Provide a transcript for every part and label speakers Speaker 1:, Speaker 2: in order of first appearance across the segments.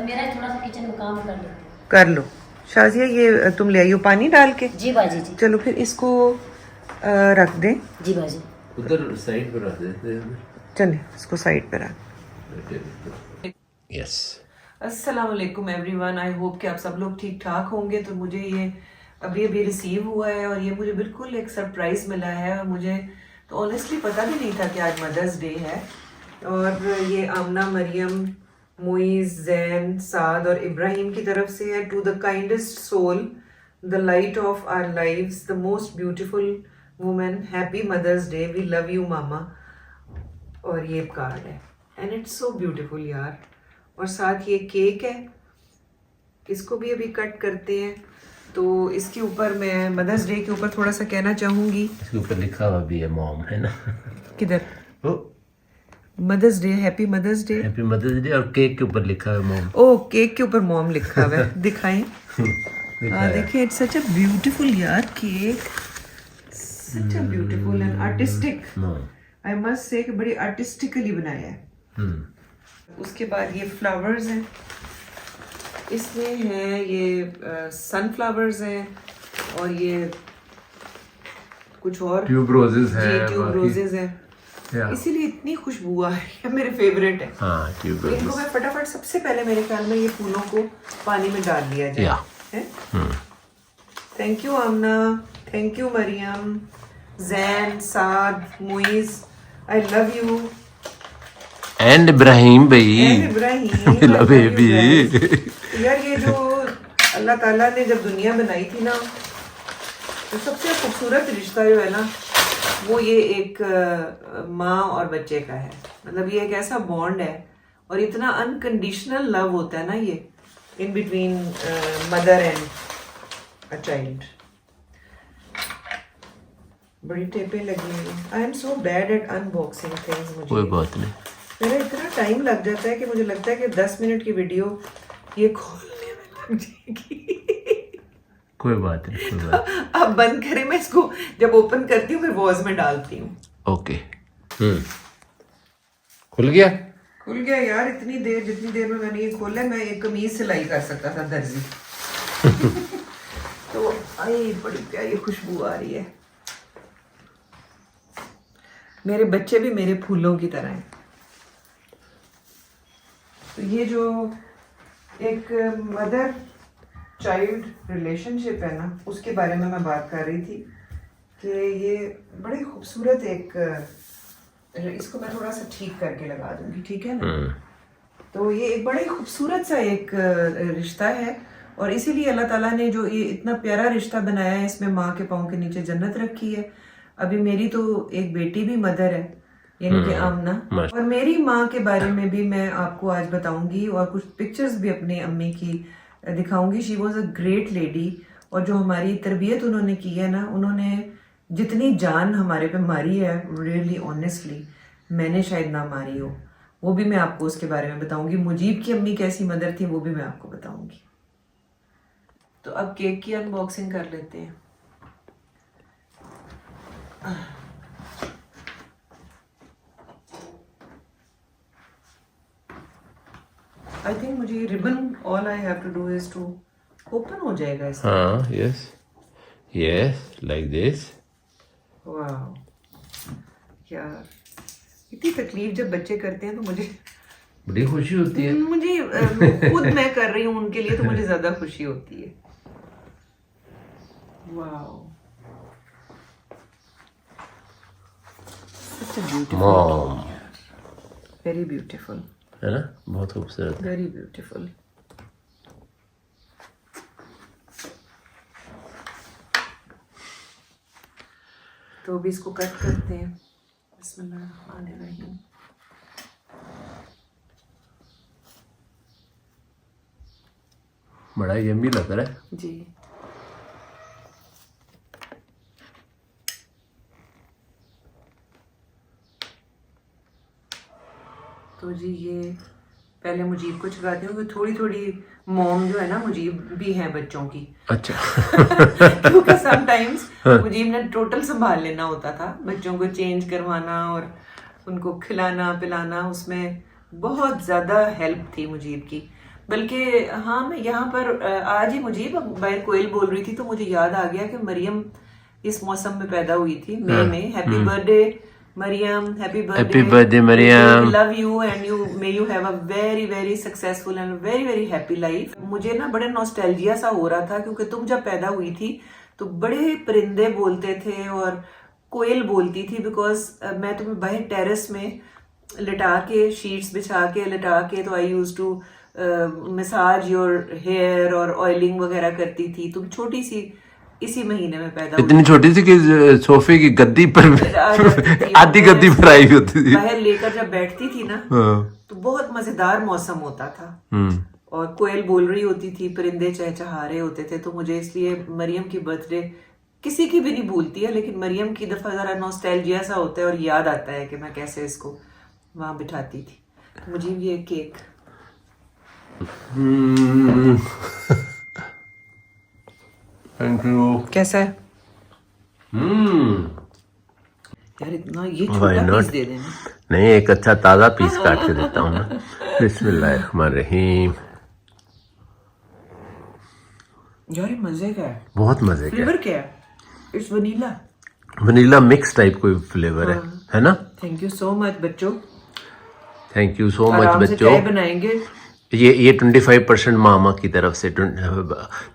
Speaker 1: मेरा थोड़ा सा किचन में काम कर लेते हैं।
Speaker 2: कर लो। शाजिया ये तुम ले आइयो पानी डाल के।
Speaker 1: जी बाजी जी।
Speaker 2: चलो फिर इसको रख दें।
Speaker 1: जी बाजी।
Speaker 3: उधर साइड पर रख देते हैं।
Speaker 2: चलिए इसको साइड पे रख।
Speaker 3: यस।
Speaker 2: अस्सलाम वालेकुम एवरीवन, आई होप कि आप सब लोग ठीक ठाक होंगे। तो मुझे ये अभी रिसीव हुआ है और ये मुझे बिल्कुल एक सरप्राइज मिला है और मुझे तो ऑनेस्टली पता भी नहीं था कि आज मदर्स डे है। और ये आमना, मरियम, मुइज़, जैन, साद और इब्राहिम की तरफ से है। To the kindest soul, the light of our lives, the most beautiful women, happy mother's day, we love you mama. और ये कार्ड है एंड इट्स सो ब्यूटीफुल यार। और साथ ये केक है, इसको भी अभी कट करते हैं। तो इसके ऊपर मैं मदर्स डे के ऊपर थोड़ा सा कहना चाहूँगी।
Speaker 3: इसके ऊपर लिखा हुआ भी है मॉम, है ना?
Speaker 2: किधर?
Speaker 3: Oh
Speaker 2: mother's day, happy mother's day,
Speaker 3: happy mother's day. और केक के ऊपर लिखा है मॉम।
Speaker 2: ओ केक के ऊपर मॉम लिखा हुआ है। दिखाएं। हाँ देखिए, इट्स सच अ ब्यूटीफुल यार cake, such a beautiful and artistic. I must say कि बड़ी आर्टिस्टिकली बनाया है। उसके बाद ये फ्लावर्स हैं, इसमें है ये सनफ्लावर्स हैं और ये कुछ और
Speaker 3: ट्यूब रोजेस है।
Speaker 2: जी ट्यूब रोजेस हैं, इसीलिए इतनी खुशबू आ रही है, मेरे फेवरेट है।
Speaker 3: हाँ ट्यूब रोजेस।
Speaker 2: इनको मैं फटाफट सबसे पहले मेरे ख्याल में ये फूलों को पानी में डाल दिया जाए। Thank you Amna, thank you Mariam, Zain, Saad, Muiz, I love you.
Speaker 3: And Ibrahim भाई।
Speaker 2: इब्राहिम
Speaker 3: बेबी।
Speaker 2: यार ये जो अल्लाह ताला ने जब दुनिया बनाई थी ना, तो सबसे खूबसूरत रिश्ता जो है ना वो ये एक माँ और बच्चे का है। मतलब ये एक ऐसा बॉन्ड है और इतना अनकंडीशनल लव होता है ना ये in between mother and a child. बड़ी टेपें लगी हुई। I am so bad at unboxing things. मुझे
Speaker 3: कोई बात नहीं,
Speaker 2: मेरा इतना टाइम लग जाता है कि मुझे लगता है कि 10 मिनट की वीडियो ये खोलने में लग जाएगी।
Speaker 3: कोई बात नहीं, कोई बात।
Speaker 2: अब बंद करें, मैं इसको जब ओपन करती हूँ फिर वॉज में डालती हूँ।
Speaker 3: ओके। खुल गया?
Speaker 2: खुल गया यार। इतनी देर, जितनी देर में मैंने ये खोला, मैं एक कमीज सिलाई कर सकता था दर्जी। तो आई बड़ी प्यारी खुशबू आ रही है। मेरे बच्चे भी मेरे फूलों की तरह हैं। तो ये जो एक मदर चाइल्ड रिलेशनशिप है ना, उसके बारे में मैं बात कर रही थी कि ये बड़े खूबसूरत एक, इसको मैं थोड़ा सा ठीक करके लगा दूंगी, ठीक है ना? तो ये एक बड़े खूबसूरत सा एक रिश्ता है और इसीलिए अल्लाह ताला ने जो ये इतना प्यारा रिश्ता बनाया है, इसमें माँ के पाँव के नीचे जन्नत रखी है। अभी मेरी तो एक बेटी भी मदर है, यानी कि आमना। और मेरी माँ के बारे में भी मैं आपको आज बताऊंगी और कुछ पिक्चर्स भी अपनी अम्मी की दिखाऊंगी। She was a great lady और जो हमारी तरबियत उन्होंने की है ना, उन्होंने जितनी जान हमारे पे मारी है, रियली ऑनेस्टली मैंने शायद ना मारी हो। वो भी मैं आपको उसके बारे में बताऊंगी। मुजीब की अम्मी कैसी मदर थी वो भी मैं आपको बताऊंगी। तो अब केक की अनबॉक्सिंग कर लेते हैं। आई थिंक मुझे ribbon, all I have to do is to open हो जाएगा इसका।
Speaker 3: हाँ यस यस, लाइक दिस।
Speaker 2: वाह यार, इतनी तकलीफ जब बच्चे करते हैं तो मुझे
Speaker 3: बड़ी खुशी होती है।
Speaker 2: मुझे खुद मैं कर रही हूँ उनके लिए तो मुझे ज्यादा खुशी होती है। वाह, such a beautiful
Speaker 3: mom,
Speaker 2: very beautiful,
Speaker 3: है ना? बहुत खूबसूरत है।
Speaker 2: very beautiful। तो अभी इसको कट करते हैं। बिस्मिल्लाहिर्रहमानिर्रहीम।
Speaker 3: बड़ा यम्मी लग रहा है
Speaker 2: जी। तो जी ये पहले मुजीब को चखाती हूँ, थोड़ी थोड़ी मॉम जो है ना मुजीब भी है बच्चों की।
Speaker 3: अच्छा।
Speaker 2: क्योंकि समटाइम्स मुजीब ने टोटल संभाल लेना होता था, बच्चों को चेंज करवाना और उनको खिलाना पिलाना, उसमें बहुत ज़्यादा हेल्प थी मुजीब की। बल्कि हाँ, मैं यहाँ पर आज ही मुझे बाहर कोयल बोल रही थी तो मुझे याद आ गया कि मरियम इस मौसम में पैदा हुई थी, मई में। Happy birthday Mariam, happy
Speaker 3: birthday Mariam,
Speaker 2: love you and you may you have a very very successful and very very happy life. मुझे ना बड़े नॉस्टैल्जिया सा हो रहा था क्योंकि तुम जब पैदा हुई थी तो बड़े परिंदे बोलते थे और कोयल बोलती थी, बिकॉज मैं तुम्हें बाहर टेरेस में लिटा के, शीट्स बिछा के लिटा के, तो I use to massage your hair और ऑयलिंग वगैरह करती थी। तुम छोटी सी इसी महीने में पैदा
Speaker 3: इतनी छोटी सी कि सोफे की गद्दी पर आधी गद्दी पर आई होती थी,
Speaker 2: बाहर लेकर जब बैठती थी ना तो बहुत मजेदार मौसम होता था और कोयल बोल रही होती थी, परिंदे चहचहा रहे होते थे। तो मुझे इसलिए मरियम की बर्थडे किसी की भी नहीं भूलती है, लेकिन मरियम की दफा जरा नॉस्टैल्जिया सा होता है और याद आता है कि मैं कैसे इसको वहां बिठाती थी। तो मुझे भी एक केक
Speaker 3: थैंक यू।
Speaker 2: कैसा है यार? इतना ये
Speaker 3: Why
Speaker 2: छोटा
Speaker 3: not?
Speaker 2: पीस दे देना।
Speaker 3: नहीं, एक अच्छा ताजा पीस काट के देता हूँ मैं। बिस्मिल्लाहिर्रहमानिर्रहीम।
Speaker 2: यार ये मजे का है।
Speaker 3: बहुत मजे का
Speaker 2: फ्लेवर क्या है? It's vanilla.
Speaker 3: Vanilla mix type कोई फ्लेवर है ना?
Speaker 2: थैंक यू सो मच बच्चों।
Speaker 3: थैंक यू सो मच
Speaker 2: आराम से
Speaker 3: बच्चों।
Speaker 2: चाय बनाएंगे।
Speaker 3: ये 25% मामा की तरफ से।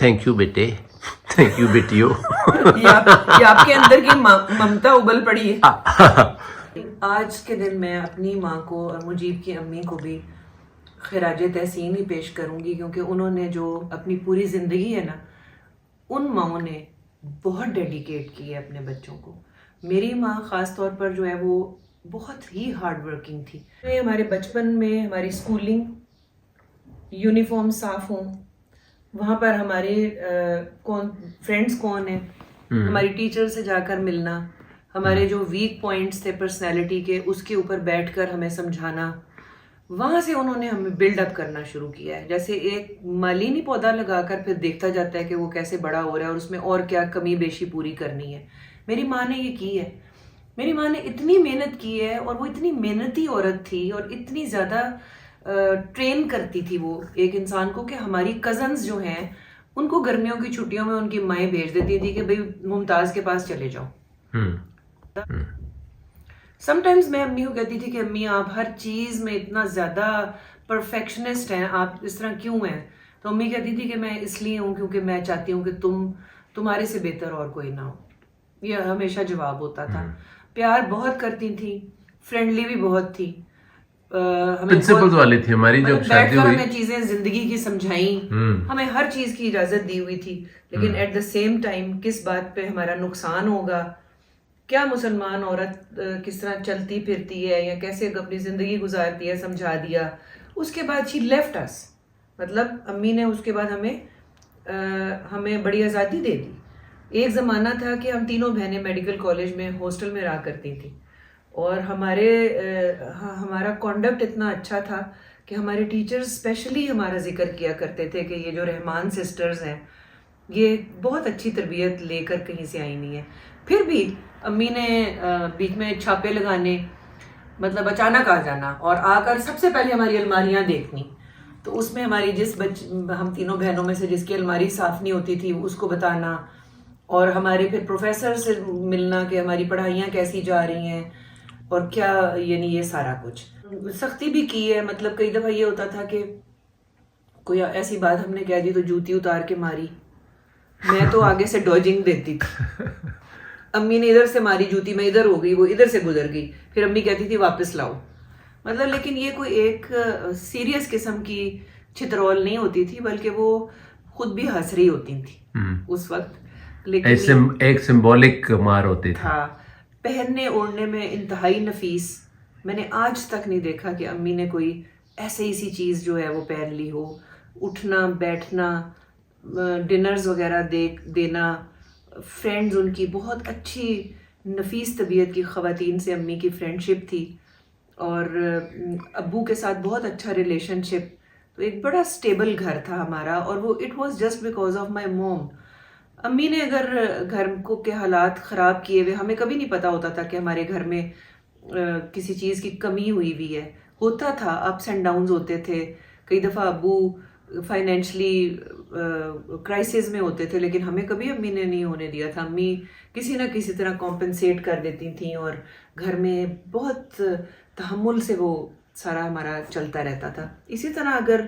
Speaker 3: थैंक यू बेटे, थैंक यू बेटियों।
Speaker 2: ये आपके अंदर की ममता उबल पड़ी है। आज के दिन मैं अपनी माँ को और मुजीब की अम्मी को भी खिराज तहसीन ही पेश करूंगी, क्योंकि उन्होंने जो अपनी पूरी जिंदगी है ना, उन माओं ने बहुत डेडिकेट की है अपने बच्चों को। मेरी माँ खास तौर पर जो है वो बहुत ही हार्ड वर्किंग थी। हमारे बचपन में हमारी स्कूलिंग, यूनिफॉर्म साफ हों, वहाँ पर हमारे फ्रेंड्स कौन है, हमारी टीचर से जाकर मिलना, हमारे जो वीक पॉइंट्स थे पर्सनैलिटी के उसके ऊपर बैठकर हमें समझाना, वहाँ से उन्होंने हमें बिल्डअप करना शुरू किया है। जैसे एक मालीनी पौधा लगाकर फिर देखता जाता है कि वो कैसे बड़ा हो रहा है और उसमें और क्या कमी बेशी पूरी करनी है। मेरी माँ ने ये की है। मेरी माँ ने इतनी मेहनत की है और वो इतनी मेहनती औरत थी और इतनी ज़्यादा ट्रेन करती थी वो एक इंसान को कि हमारी कजन्स जो हैं उनको गर्मियों की छुट्टियों में उनकी माएँ भेज देती थी कि भाई मुमताज़ के पास चले जाओ। समटाइम्स मैं अम्मी को कहती थी कि अम्मी आप हर चीज़ में इतना ज़्यादा परफेक्शनिस्ट हैं, आप इस तरह क्यों हैं? तो अम्मी कहती थी कि मैं इसलिए हूँ क्योंकि मैं चाहती हूँ कि तुम्हारे से बेहतर और कोई ना हो। ये हमेशा जवाब होता था। प्यार बहुत करती थी, फ्रेंडली भी बहुत थी,
Speaker 3: प्रिंसिपल्स वाली थी हमारी। जब शादी हुई
Speaker 2: हमें चीजें जिंदगी की समझाई, हमें हर चीज की इजाजत दी हुई थी, लेकिन एट द सेम टाइम किस बात पे हमारा नुकसान होगा, क्या मुसलमान औरत किस तरह चलती फिरती है या कैसे अपनी जिंदगी गुजारती है, समझा दिया। उसके बाद शी लेफ्ट अस, मतलब अम्मी ने उसके बाद हमें बड़ी आज़ादी दे दी। एक ज़माना था कि हम तीनों बहनें मेडिकल कॉलेज में हॉस्टल में रहा करती थी और हमारा कॉन्डक्ट इतना अच्छा था कि हमारे टीचर्स स्पेशली हमारा जिक्र किया करते थे कि ये जो रहमान सिस्टर्स हैं ये बहुत अच्छी तरबियत लेकर कहीं से आई नहीं है। फिर भी अम्मी ने बीच में छापे लगाने, मतलब अचानक आ जाना और आकर सबसे पहले हमारी अलमारियाँ देखनी, तो उसमें हमारी हम तीनों बहनों में से जिसकी अलमारी साफ़ नहीं होती थी उसको बताना, और हमारे फिर प्रोफेसर से मिलना कि हमारी पढ़ाइयाँ कैसी जा रही हैं और क्या, यानी ये सारा कुछ। सख्ती भी की है, मतलब कई दफ़ा ये होता था कि कोई ऐसी बात हमने कह दी तो जूती उतार के मारी, मैं तो आगे से डॉजिंग देती थी। अम्मी ने इधर से मारी जूती, मैं इधर हो गई, वो इधर से गुजर गई, फिर अम्मी कहती थी वापस लाओ। मतलब लेकिन ये कोई एक सीरियस किस्म की छितरौल नहीं होती थी, बल्कि वो खुद भी हंस रही होती थी उस वक्त। लेकिन
Speaker 3: एक सिंबॉलिक मार होती थी।
Speaker 2: हाँ, पहनने ओढ़ने में इंतहाई नफीस। मैंने आज तक नहीं देखा कि अम्मी ने कोई ऐसी चीज़ जो है वो पहन ली हो। उठना बैठना, डिनर्स वगैरह देना, फ्रेंड्स उनकी बहुत अच्छी नफीस तबीयत की ख़वातीन से अम्मी की फ्रेंडशिप थी और अब्बू के साथ बहुत अच्छा रिलेशनशिप। तो एक बड़ा स्टेबल घर था हमारा, और वो it was just because of my mom. अम्मी ने अगर घर को के हालात ख़राब किए हुए, हमें कभी नहीं पता होता था कि हमारे घर में किसी चीज़ की कमी हुई है। होता था, अप्स एंड डाउन्स होते थे। कई दफ़ा अब्बू
Speaker 4: फाइनेंशली क्राइसिस में होते थे, लेकिन हमें कभी अम्मी ने नहीं होने दिया था। अम्मी किसी ना किसी तरह कॉम्पनसेट कर देती थी और घर में बहुत तहम्मुल से वो सारा हमारा चलता रहता था। इसी तरह अगर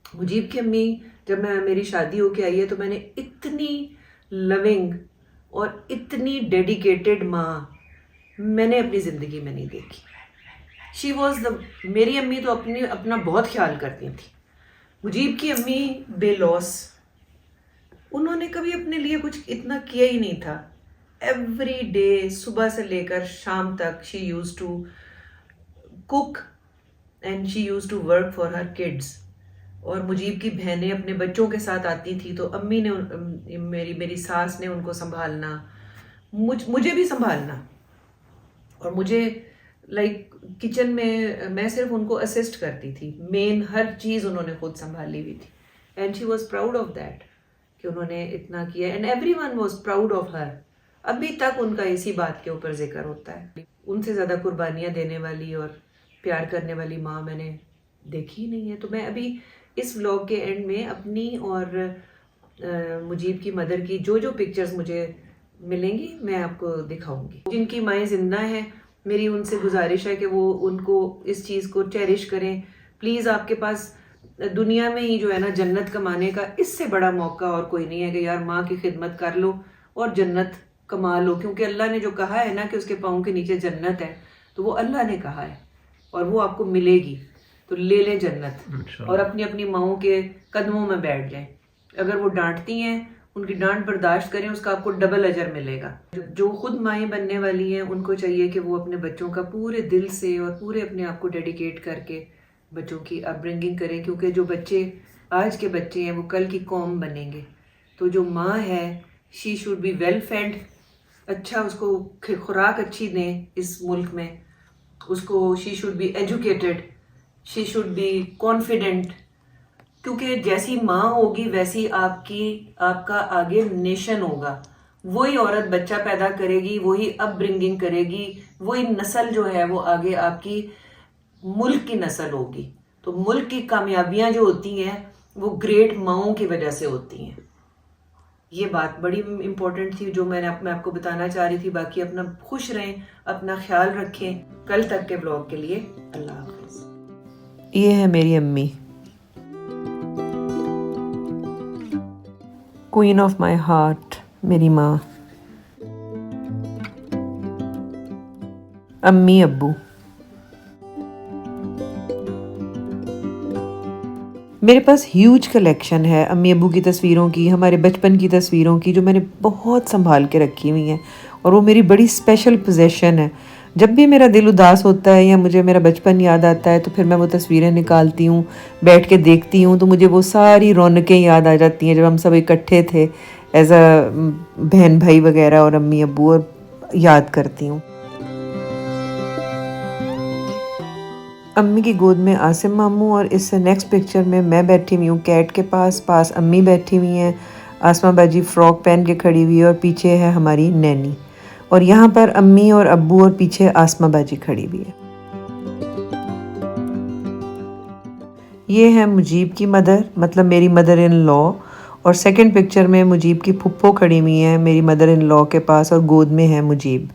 Speaker 4: मुजीब की अम्मी, जब मेरी शादी होके आई है तो मैंने इतनी लविंग और इतनी डेडिकेटेड माँ मैंने अपनी ज़िंदगी में नहीं देखी। शी वॉज द मेरी अम्मी तो अपना बहुत ख्याल करती थी। मुजीब की अम्मी बेलॉस, उन्होंने कभी अपने लिए कुछ इतना किया ही नहीं था। एवरी डे सुबह से लेकर शाम तक she used to cook and she used to work for her kids. और मुजीब की बहनें अपने बच्चों के साथ आती थी तो अम्मी ने मेरी सास ने उनको संभालना, मुझे भी संभालना, और मुझे किचन में मैं सिर्फ उनको असिस्ट करती थी। मेन हर चीज़ उन्होंने खुद संभाली हुई थी and she was proud of that कि उन्होंने इतना किया and everyone was proud of her. अभी तक उनका इसी बात के ऊपर जिक्र होता है। उनसे ज़्यादा कुर्बानियाँ देने वाली और प्यार करने वाली माँ मैंने देखी ही नहीं है। तो मैं अभी इस व्लॉग के एंड में अपनी और मुजीब की मदर की जो पिक्चर्स मुझे मिलेंगी मैं आपको दिखाऊंगी। जिनकी माएँ जिंदा हैं, मेरी उनसे गुजारिश है कि वो उनको इस चीज़ को चेरिश करें। प्लीज़, आपके पास दुनिया में ही जो है ना जन्नत कमाने का इससे बड़ा मौका और कोई नहीं है कि यार माँ की खिदमत कर लो और जन्नत कमा लो, क्योंकि अल्लाह ने जो कहा है ना कि उसके पाँव के नीचे जन्नत है, तो वो अल्लाह ने कहा है और वो आपको मिलेगी। तो ले लें जन्नत और अपनी अपनी माँओं के कदमों में बैठ जाएं। अगर वो डांटती हैं, उनकी डांट बर्दाश्त करें, उसका आपको डबल अजर मिलेगा। जो खुद माएँ बनने वाली हैं उनको चाहिए कि वो अपने बच्चों का पूरे दिल से और पूरे अपने आप को डेडिकेट करके बच्चों की अपब्रिंगिंग करें, क्योंकि जो बच्चे आज के बच्चे हैं वो कल की कौम बनेंगे। तो जो माँ है she should be well fade, अच्छा उसको खुराक अच्छी दें इस मुल्क में, उसको she should be educated, she should be confident, क्योंकि जैसी माँ होगी वैसी आपका आगे नेशन होगा। वही औरत बच्चा पैदा करेगी, वही अपब्रिंगिंग करेगी, वही नस्ल जो है वो आगे आपकी मुल्क की नस्ल होगी। तो मुल्क की कामयाबियां जो होती हैं वो ग्रेट माँओं की वजह से होती हैं। ये बात बड़ी इम्पोर्टेंट थी जो मैं आपको बताना चाह रही थी। बाकी अपना खुश रहें, अपना ख्याल रखें। कल तक के ब्लॉग के लिए अल्लाह हाफ़िज़।
Speaker 5: ये है मेरी अम्मी, क्वीन ऑफ माई हार्ट, मेरी माँ। अम्मी अब्बू, मेरे पास ह्यूज कलेक्शन है अम्मी अब्बू की तस्वीरों की, हमारे बचपन की तस्वीरों की, जो मैंने बहुत संभाल के रखी हुई हैं और वो मेरी बड़ी स्पेशल पोजेशन है। जब भी मेरा दिल उदास होता है या मुझे मेरा बचपन याद आता है तो फिर मैं वो तस्वीरें निकालती हूँ, बैठ के देखती हूँ, तो मुझे वो सारी रौनकें याद आ जाती हैं जब हम सब इकट्ठे थे एज अ बहन भाई वगैरह और अम्मी अब्बू, और याद करती हूँ। अम्मी की गोद में आसिम मामू और इससे नेक्स्ट पिक्चर में मैं बैठी हुई हूँ कैट के पास अम्मी बैठी हुई हैं। आसमा बाजी फ्रॉक पहन के खड़ी हुई है और पीछे है हमारी नैनी, और यहाँ पर अम्मी और अब्बू और पीछे आसमा बाजी खड़ी हुई है। ये है मुजीब की मदर, मतलब मेरी मदर इन लॉ, और सेकंड पिक्चर में मुजीब की फुप्पो खड़ी हुई है मेरी मदर इन लॉ के पास और गोद में है मुजीब।